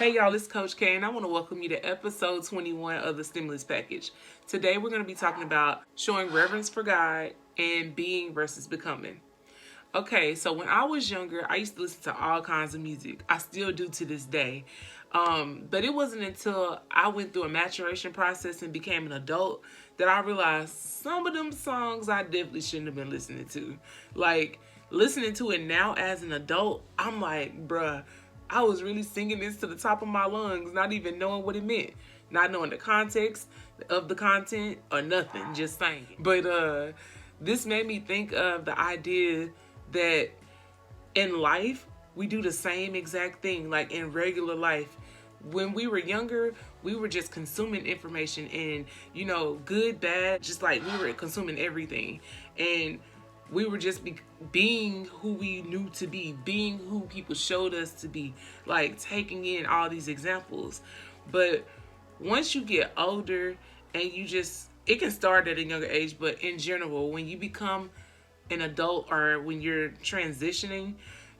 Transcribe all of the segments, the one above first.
Hey y'all, it's Coach K, and I want to welcome you to episode 21 of the Stimulus Package. Today we're going to be talking about showing reverence for God and being versus becoming. Okay, so when I was younger, I used to listen to all kinds of music. I still do to this day. But it wasn't until I went through a maturation process and became an adult that I realized some of them songs I definitely shouldn't have been listening to. Like, listening to it now as an adult, I'm like, bruh, I was really singing this to the top of my lungs, not even knowing what it meant, not knowing the context of the content or nothing, just singing. But this made me think of the idea that in life, we do the same exact thing, like in regular life. When we were younger, we were just consuming information and, good, bad, just like we were consuming everything. And we were just being who we knew to be, being who people showed us to be, like taking in all these examples. But once you get older and it can start at a younger age, but in general, when you become an adult or when you're transitioning,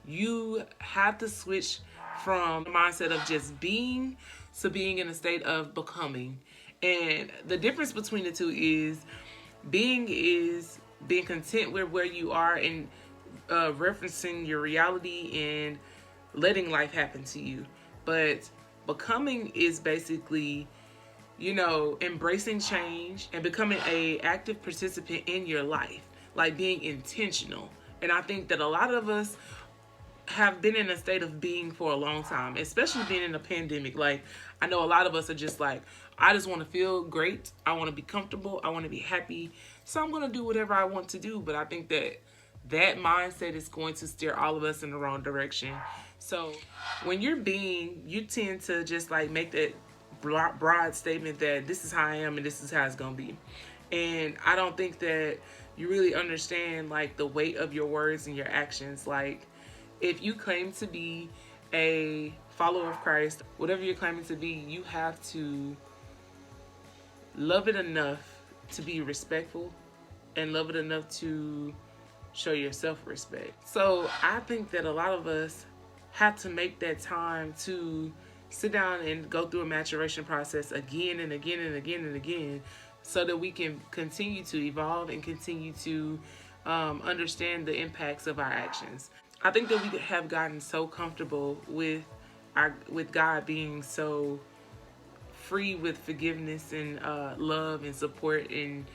you have to switch from the mindset of just being to being in a state of becoming. And the difference between the two is being content with where you are and referencing your reality and letting life happen to you. But becoming is basically, embracing change and becoming a active participant in your life, like being intentional. And I think that a lot of us have been in a state of being for a long time, especially being in a pandemic. Like, I know a lot of us are just like, I just want to feel great. I want to be comfortable. I want to be happy. So I'm going to do whatever I want to do. But I think that mindset is going to steer all of us in the wrong direction. So when you tend to just like make that broad statement that this is how I am and this is how it's going to be. And I don't think that you really understand like the weight of your words and your actions. Like, if you claim to be a follower of Christ, whatever you're claiming to be, you have to love it enough to be respectful and love it enough to show yourself respect. So I think that a lot of us have to make that time to sit down and go through a maturation process again and again and again and again so that we can continue to evolve and continue to understand the impacts of our actions. I think that we have gotten so comfortable with God being so free with forgiveness and love and support and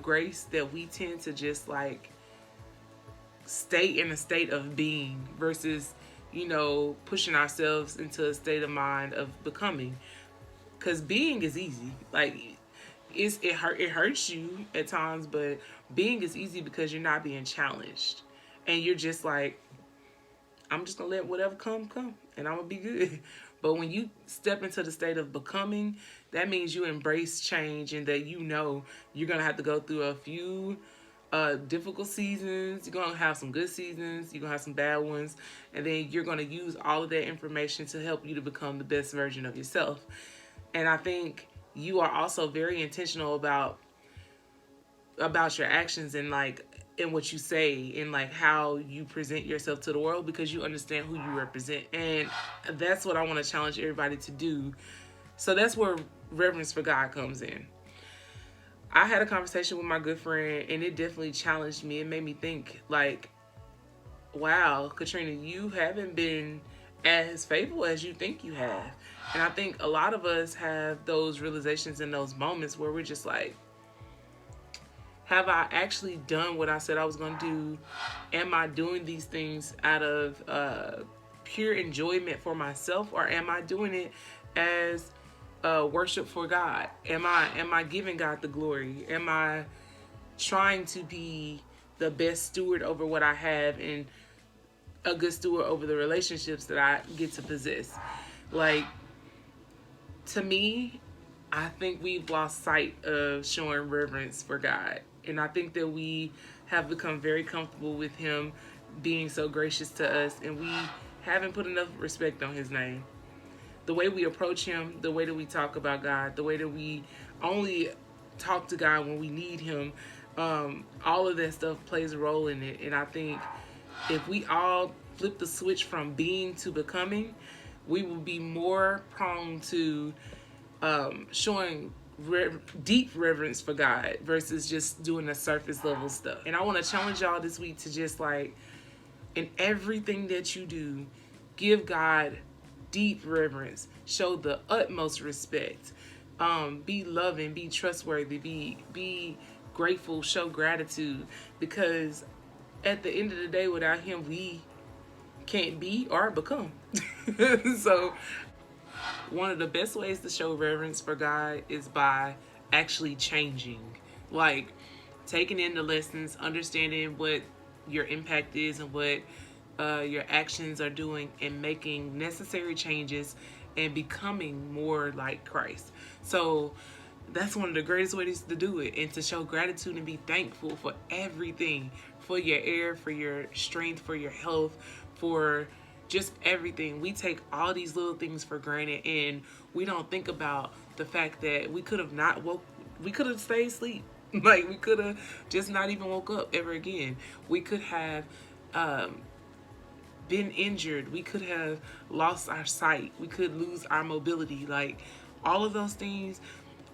grace that we tend to just like stay in a state of being versus pushing ourselves into a state of mind of becoming. Because being is easy. Like, it hurts you at times, but being is easy because you're not being challenged. And you're just like, I'm just going to let whatever come, and I'm going to be good. But when you step into the state of becoming, that means you embrace change and that you're going to have to go through a few difficult seasons. You're going to have some good seasons. You're going to have some bad ones. And then you're going to use all of that information to help you to become the best version of yourself. And I think you are also very intentional about your actions and like in what you say and like how you present yourself to the world, because you understand who you represent. And that's what I want to challenge everybody to do. So that's where reverence for God comes in. I had a conversation with my good friend and it definitely challenged me. It made me think like, wow, Katrina, you haven't been as faithful as you think you have. And I think a lot of us have those realizations in those moments where we're just like, have I actually done what I said I was going to do? Am I doing these things out of pure enjoyment for myself, or am I doing it as worship for God? Am I giving God the glory? Am I trying to be the best steward over what I have and a good steward over the relationships that I get to possess? Like, to me, I think we've lost sight of showing reverence for God. And I think that we have become very comfortable with Him being so gracious to us, and we haven't put enough respect on His name. The way we approach Him, the way that we talk about God, the way that we only talk to God when we need Him, all of that stuff plays a role in it. And I think if we all flip the switch from being to becoming, we will be more prone to showing deep reverence for God versus just doing the surface level stuff. And I want to challenge y'all this week to just like, in everything that you do, give God deep reverence, show the utmost respect, be loving, be trustworthy, be grateful, show gratitude, because at the end of the day, without Him, we can't be or become. So one of the best ways to show reverence for God is by actually changing, like taking in the lessons, understanding what your impact is and what your actions are doing, and making necessary changes and becoming more like Christ. So that's one of the greatest ways to do it, and to show gratitude and be thankful for everything, for your air, for your strength, for your health, for just everything. We take all these little things for granted, and we don't think about the fact that we could have stayed asleep. Like, we could have just not even woke up ever again. We could have been injured. We could have lost our sight. We could lose our mobility. Like, all of those things.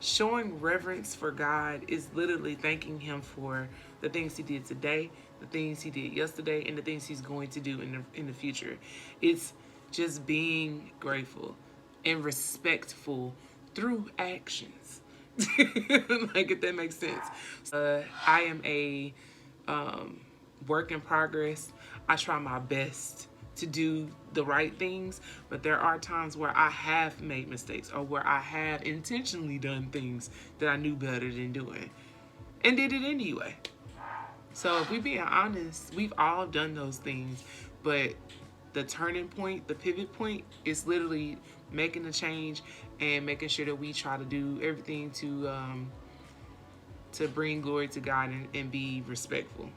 Showing reverence for God is literally thanking Him for the things He did today, the things He did yesterday, and the things He's going to do in the future. It's just being grateful and respectful through actions. Like, if that makes sense. I am a work in progress. I try my best to do the right things, but there are times where I have made mistakes, or where I have intentionally done things that I knew better than doing and did it anyway. So if we're being honest, we've all done those things, but the turning point, the pivot point, is literally making a change and making sure that we try to do everything to bring glory to God and be respectful.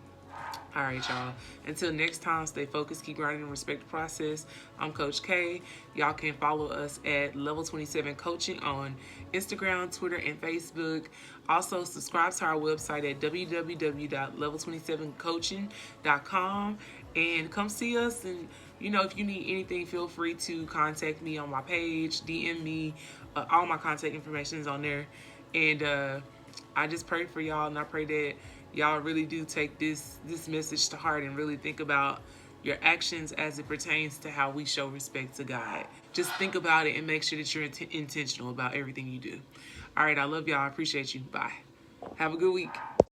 All right, y'all. Until next time, stay focused, keep grinding, and respect the process. I'm Coach K. Y'all can follow us at Level 27 Coaching on Instagram, Twitter, and Facebook. Also, subscribe to our website at www.level27coaching.com, and come see us. And if you need anything, feel free to contact me on my page, DM me. All my contact information is on there. And I just pray for y'all, and I pray that y'all really do take this message to heart and really think about your actions as it pertains to how we show respect to God. Just think about it and make sure that you're intentional about everything you do. All right, I love y'all. I appreciate you. Bye. Have a good week.